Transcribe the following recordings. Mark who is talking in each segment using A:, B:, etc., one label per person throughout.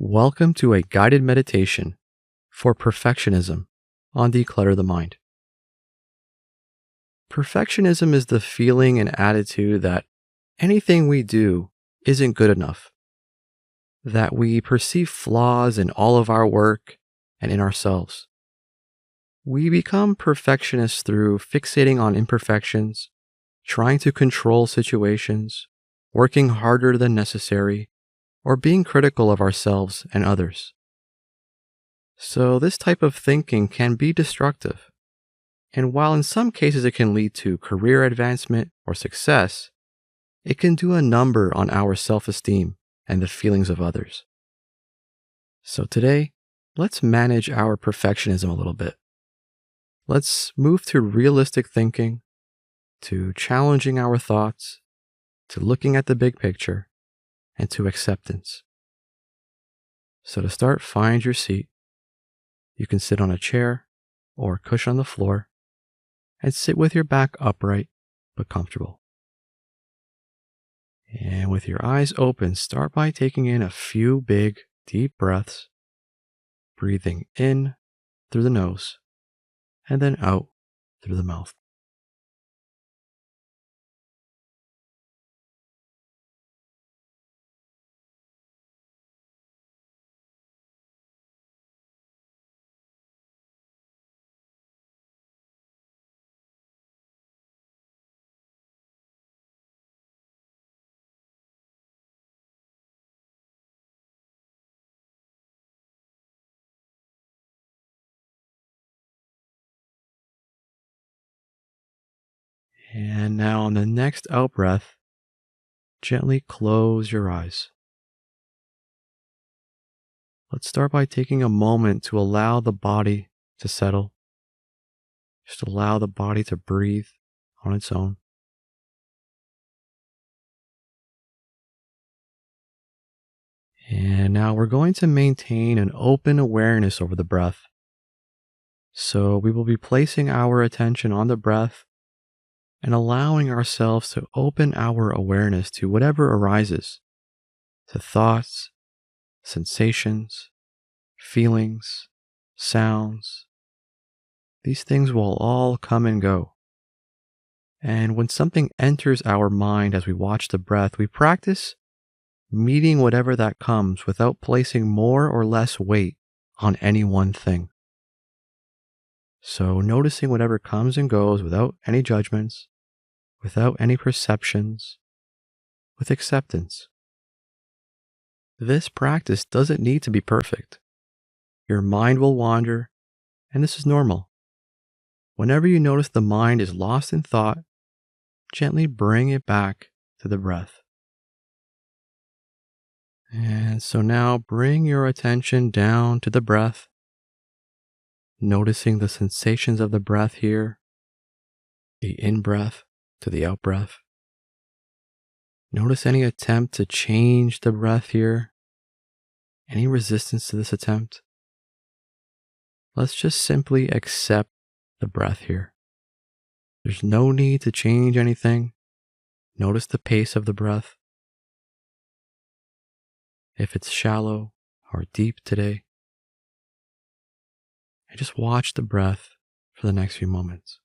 A: Welcome to a guided meditation for perfectionism on Declutter the Mind. Perfectionism is the feeling and attitude that anything we do isn't good enough, that we perceive flaws in all of our work and in ourselves. We become perfectionists through fixating on imperfections, trying to control situations, working harder than necessary, or being critical of ourselves and others. So, this type of thinking can be destructive. And while in some cases it can lead to career advancement or success, it can do a number on our self esteem and the feelings of others. So, today, let's manage our perfectionism a little bit. Let's move to realistic thinking, to challenging our thoughts, to looking at the big picture, and to acceptance. So, to start, find your seat. You can sit on a chair or cushion on the floor and sit with your back upright but comfortable. And with your eyes open, start by taking in a few big, deep breaths, breathing in through the nose and then out through the mouth. And now on the next out breath, gently close your eyes. Let's start by taking a moment to allow the body to settle. Just allow the body to breathe on its own. And now we're going to maintain an open awareness over the breath. So we will be placing our attention on the breath and allowing ourselves to open our awareness to whatever arises, to thoughts, sensations, feelings, sounds. These things will all come and go. And when something enters our mind as we watch the breath, we practice meeting whatever that comes without placing more or less weight on any one thing. So noticing whatever comes and goes without any judgments, without any perceptions, with acceptance. This practice doesn't need to be perfect. Your mind will wander, and this is normal. Whenever you notice the mind is lost in thought, gently bring it back to the breath. And so now bring your attention down to the breath, noticing the sensations of the breath here, the in-breath to the out-breath. Notice any attempt to change the breath here, any resistance to this attempt. Let's just simply accept the breath here. There's no need to change anything. Notice the pace of the breath. If it's shallow or deep today. And just watch the breath for the next few moments.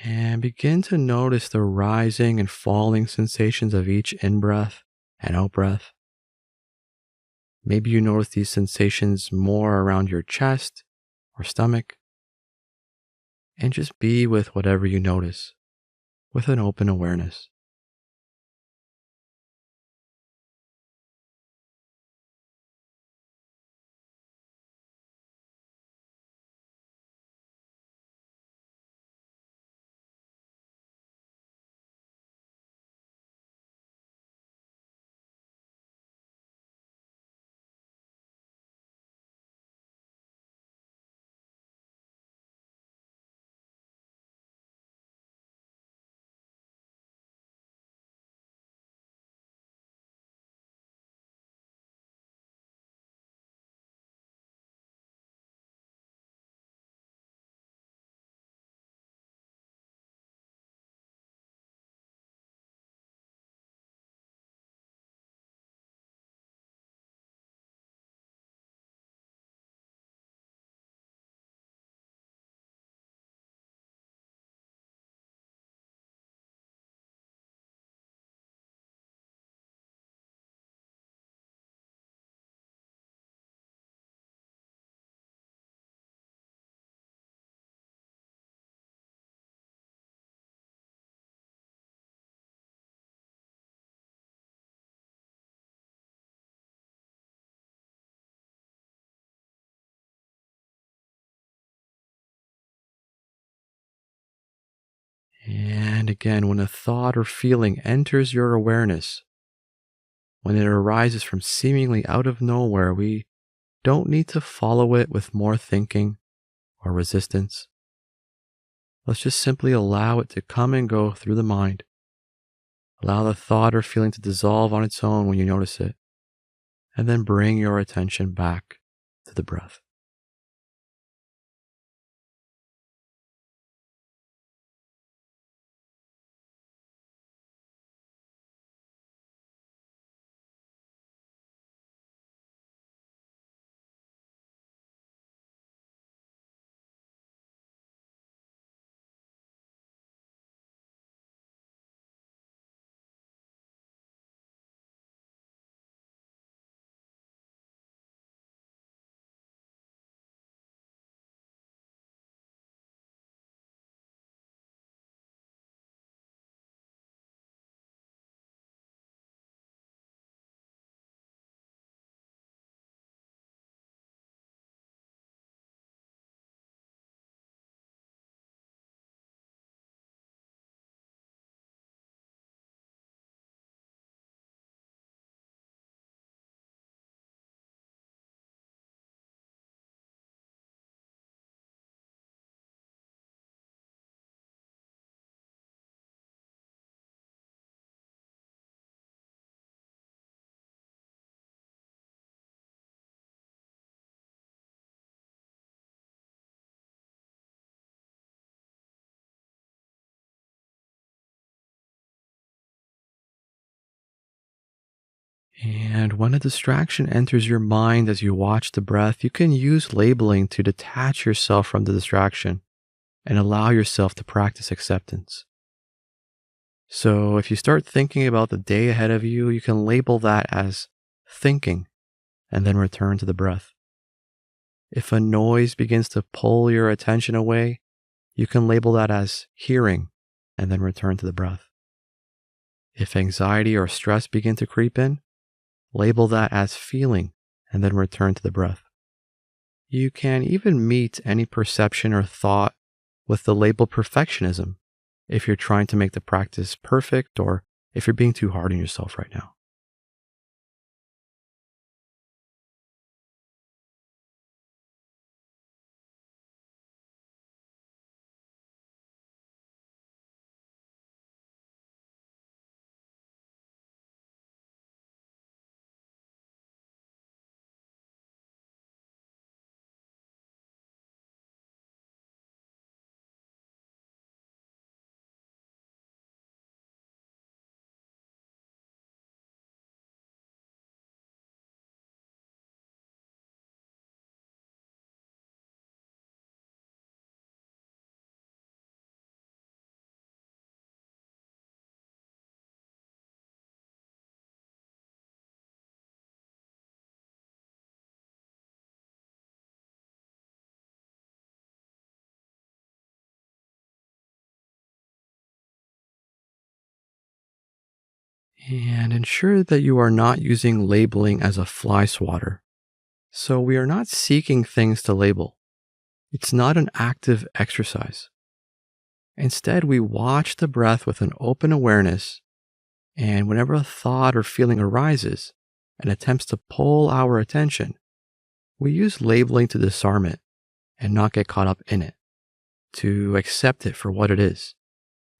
A: And begin to notice the rising and falling sensations of each in breath and out breath. Maybe you notice these sensations more around your chest or stomach, and just be with whatever you notice with an open awareness. And again, when a thought or feeling enters your awareness, when it arises from seemingly out of nowhere, we don't need to follow it with more thinking or resistance. Let's just simply allow it to come and go through the mind. Allow the thought or feeling to dissolve on its own when you notice it, and then bring your attention back to the breath. And when a distraction enters your mind as you watch the breath, you can use labeling to detach yourself from the distraction and allow yourself to practice acceptance. So if you start thinking about the day ahead of you, you can label that as thinking and then return to the breath. If a noise begins to pull your attention away, you can label that as hearing and then return to the breath. If anxiety or stress begin to creep in, label that as feeling and then return to the breath. You can even meet any perception or thought with the label perfectionism if you're trying to make the practice perfect or if you're being too hard on yourself right now. And ensure that you are not using labeling as a fly swatter. So we are not seeking things to label. It's not an active exercise. Instead, we watch the breath with an open awareness, and whenever a thought or feeling arises and attempts to pull our attention, we use labeling to disarm it and not get caught up in it, to accept it for what it is,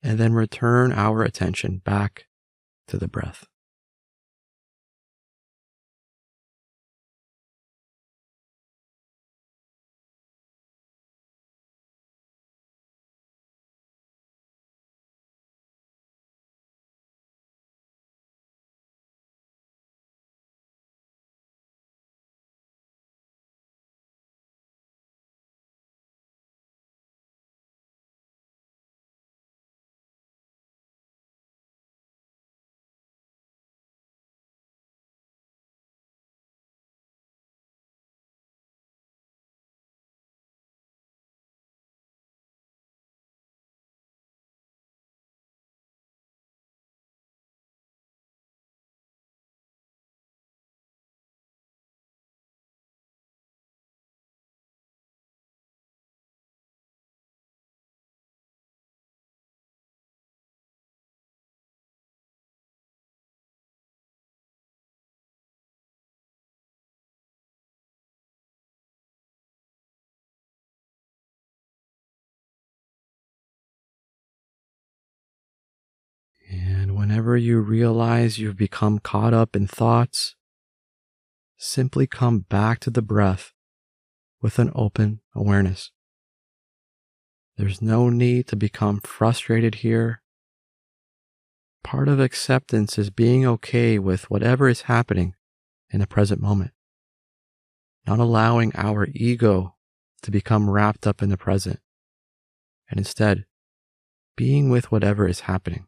A: and then return our attention back to the breath. And whenever you realize you've become caught up in thoughts, simply come back to the breath with an open awareness. There's no need to become frustrated here. Part of acceptance is being okay with whatever is happening in the present moment, not allowing our ego to become wrapped up in the present, and instead being with whatever is happening.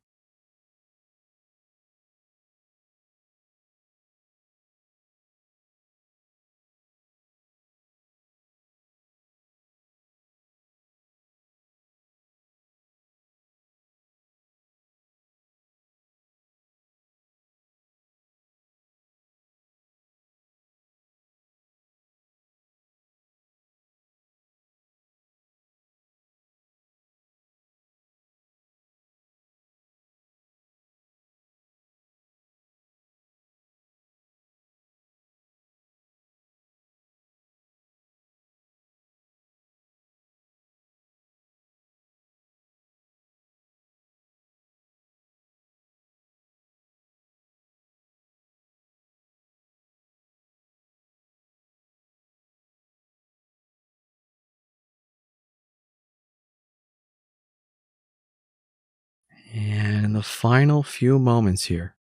A: And in the final few moments here,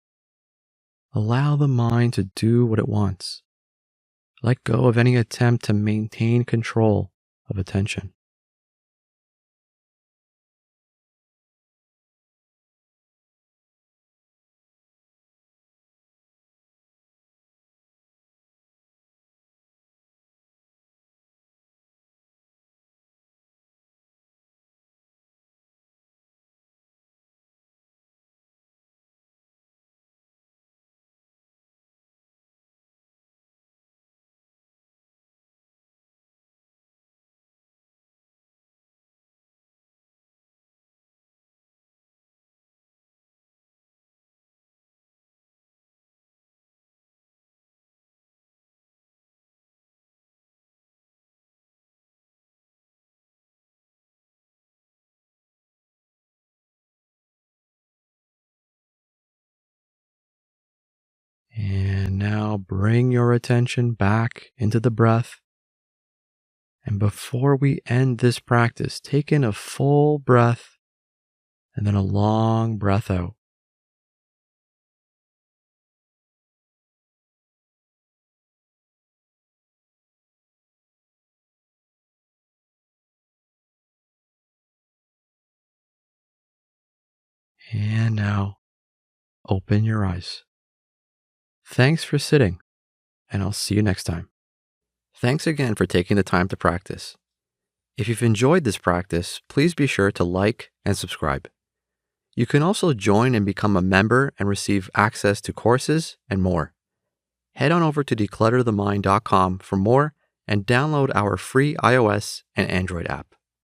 A: allow the mind to do what it wants. Let go of any attempt to maintain control of attention. And now bring your attention back into the breath. And before we end this practice, take in a full breath and then a long breath out. And now open your eyes. Thanks for sitting, and I'll see you next time. Thanks again for taking the time to practice. If you've enjoyed this practice, please be sure to like and subscribe. You can also join and become a member and receive access to courses and more. Head on over to declutterthemind.com for more and download our free iOS and Android app.